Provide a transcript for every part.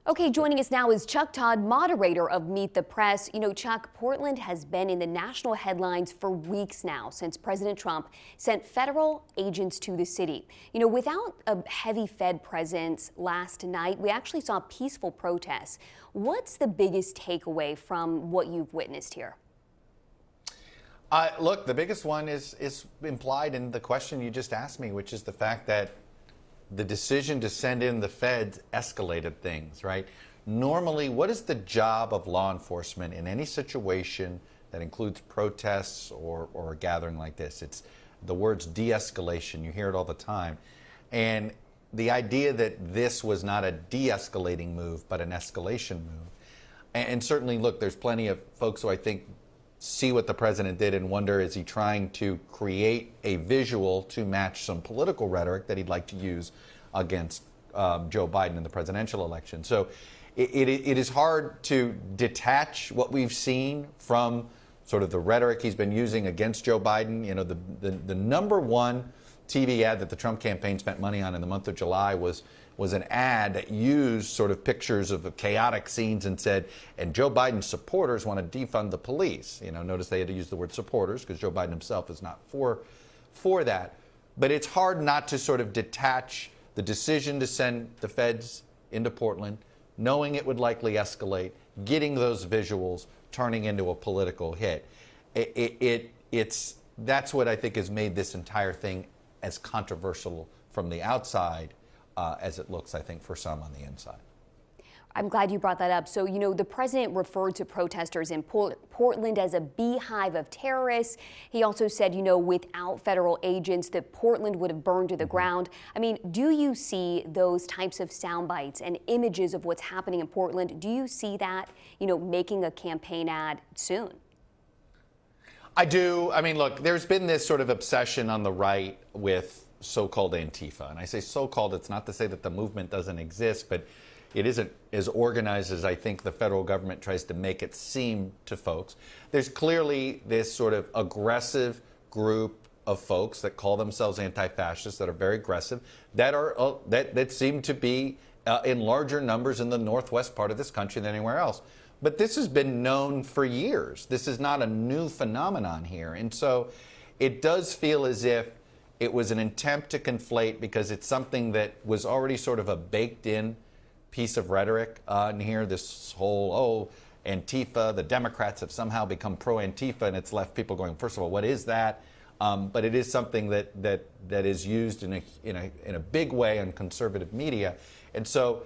Okay, joining us now is Chuck Todd, moderator of Meet the Press. You know, Chuck, Portland has been in the national headlines for weeks now since President Trump sent federal agents to the city. You know, without a heavy Fed presence last night, we actually saw peaceful protests. What's the biggest takeaway from what you've witnessed here? Look, the biggest one is implied in the question you just asked me, which is the fact that the decision to send in the feds escalated things, right? Normally, what is the job of law enforcement in any situation that includes protests or a gathering like this? It's the words de-escalation. You hear it all the time. And the idea that this was not a de-escalating move, but an escalation move. And certainly, look, there's plenty of folks who I think see what the president did and wonder, is he trying to create a visual to match some political rhetoric that he'd like to use against Joe Biden in the presidential election. So it is hard to detach what we've seen from sort of the rhetoric he's been using against Joe Biden. You know, the number one TV ad that the Trump campaign spent money on in the month of July was an ad that used sort of pictures of the chaotic scenes and said, and Joe Biden's supporters want to defund the police. You know, notice they had to use the word supporters because Joe Biden himself is not for that. But it's hard not to sort of detach the decision to send the feds into Portland, knowing it would likely escalate, getting those visuals, turning into a political hit. That's what I think has made this entire thing as controversial from the outside as it looks, I think, for some on the inside. I'm glad you brought that up. So, you know, the president referred to protesters in Portland as a beehive of terrorists. He also said, you know, without federal agents, that Portland would have burned to the ground. I mean, do you see those types of sound bites and images of what's happening in Portland? Do you see that, you know, making a campaign ad soon? I do. I mean, look, there's been this sort of obsession on the right with so-called Antifa. And I say so-called, it's not to say that the movement doesn't exist, but it isn't as organized as I think the federal government tries to make it seem to folks. There's clearly this sort of aggressive group of folks that call themselves anti-fascists, that are very aggressive, that seem to be in larger numbers in the northwest part of this country than anywhere else. But this has been known for years. This is not a new phenomenon here. And so it does feel as if it was an attempt to conflate, because it's something that was already sort of a baked-in piece of rhetoric in here, this whole, Antifa, the Democrats have somehow become pro-Antifa, and it's left people going, first of all, what is that? But it is something that is used in a big way in conservative media. And so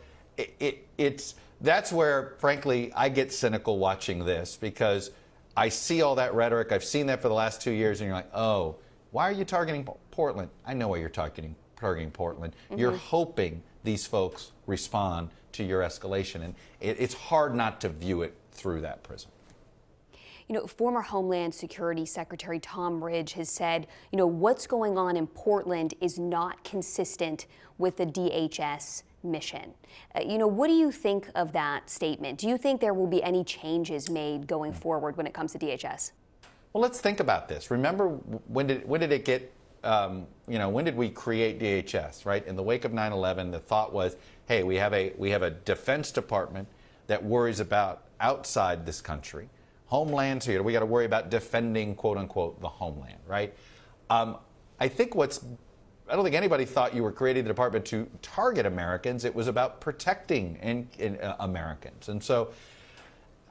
that's where, frankly, I get cynical watching this, because I see all that rhetoric. I've seen that for the last 2 years, and you're like, oh, why are you targeting Portland? I know why you're targeting Portland. Mm-hmm. You're hoping these folks respond to your escalation, and it's hard not to view it through that prism. You know, former Homeland Security Secretary Tom Ridge has said, you know, what's going on in Portland is not consistent with the DHS mission. You know, what do you think of that statement? Do you think there will be any changes made going forward when it comes to DHS? Well, let's think about this. Remember, when did it get, when did we create DHS, right? In the wake of 9/11, the thought was, hey, we have a Defense Department that worries about outside this country. Homeland's here. We got to worry about defending, quote unquote, the homeland, right? I don't think anybody thought you were creating the department to target Americans. It was about protecting Americans. And so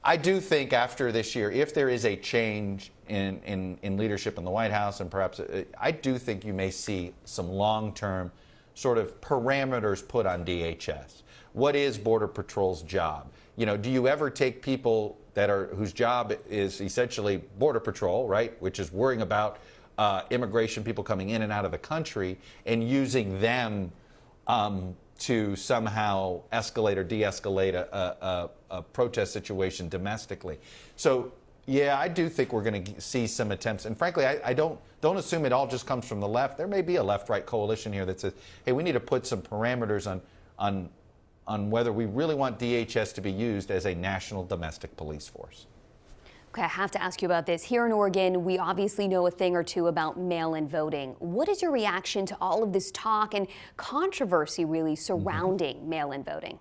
I do think after this year, if there is a change in leadership in the White House, and perhaps I do think you may see some long-term sort of parameters put on DHS. What is Border Patrol's job? You know, do you ever take people whose job is essentially Border Patrol, right, which is worrying about immigration, people coming in and out of the country, and using them to somehow escalate or de-escalate a protest situation domestically? So, yeah, I do think we're going to see some attempts. And frankly, I don't assume it all just comes from the left. There may be a left-right coalition here that says, hey, we need to put some parameters on whether we really want DHS to be used as a national domestic police force. Okay, I have to ask you about this. Here in Oregon, we obviously know a thing or two about mail-in voting. What is your reaction to all of this talk and controversy really surrounding mail-in voting?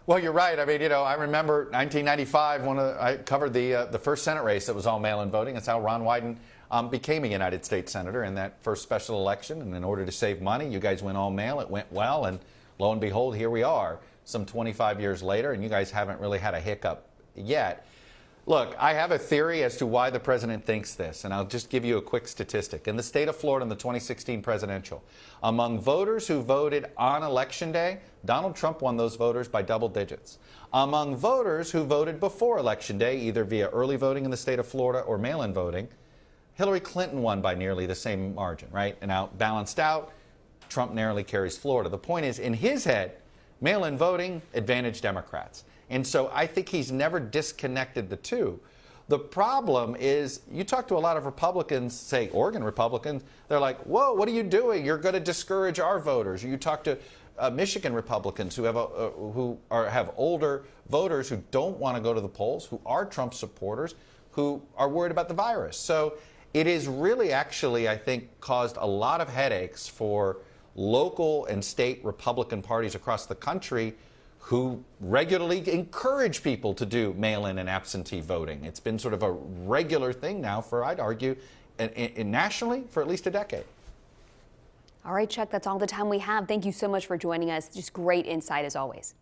Well, you're right. I mean, you know, I remember 1995 when I covered the first Senate race that was all mail-in voting. That's how Ron Wyden became a United States Senator in that first special election. And in order to save money, you guys went all mail. It went well. And lo and behold, here we are some 25 years later, and you guys haven't really had a hiccup yet. Look, I have a theory as to why the president thinks this, and I'll just give you a quick statistic. In the state of Florida in the 2016 presidential, among voters who voted on Election Day, Donald Trump won those voters by double digits. Among voters who voted before Election Day, either via early voting in the state of Florida or mail-in voting, Hillary Clinton won by nearly the same margin, right? And now, balanced out, Trump narrowly carries Florida. The point is, in his head, mail-in voting advantaged Democrats. And so I think he's never disconnected the two. The problem is, you talk to a lot of Republicans, say Oregon Republicans, they're like, whoa, what are you doing? You're going to discourage our voters. You talk to Michigan Republicans who have older voters who don't want to go to the polls, who are Trump supporters, who are worried about the virus. So it is really actually, I think, caused a lot of headaches for local and state Republican parties across the country who regularly encourage people to do mail-in and absentee voting. It's been sort of a regular thing now for, I'd argue, nationally for at least a decade. All right, Chuck, that's all the time we have. Thank you so much for joining us. Just great insight as always.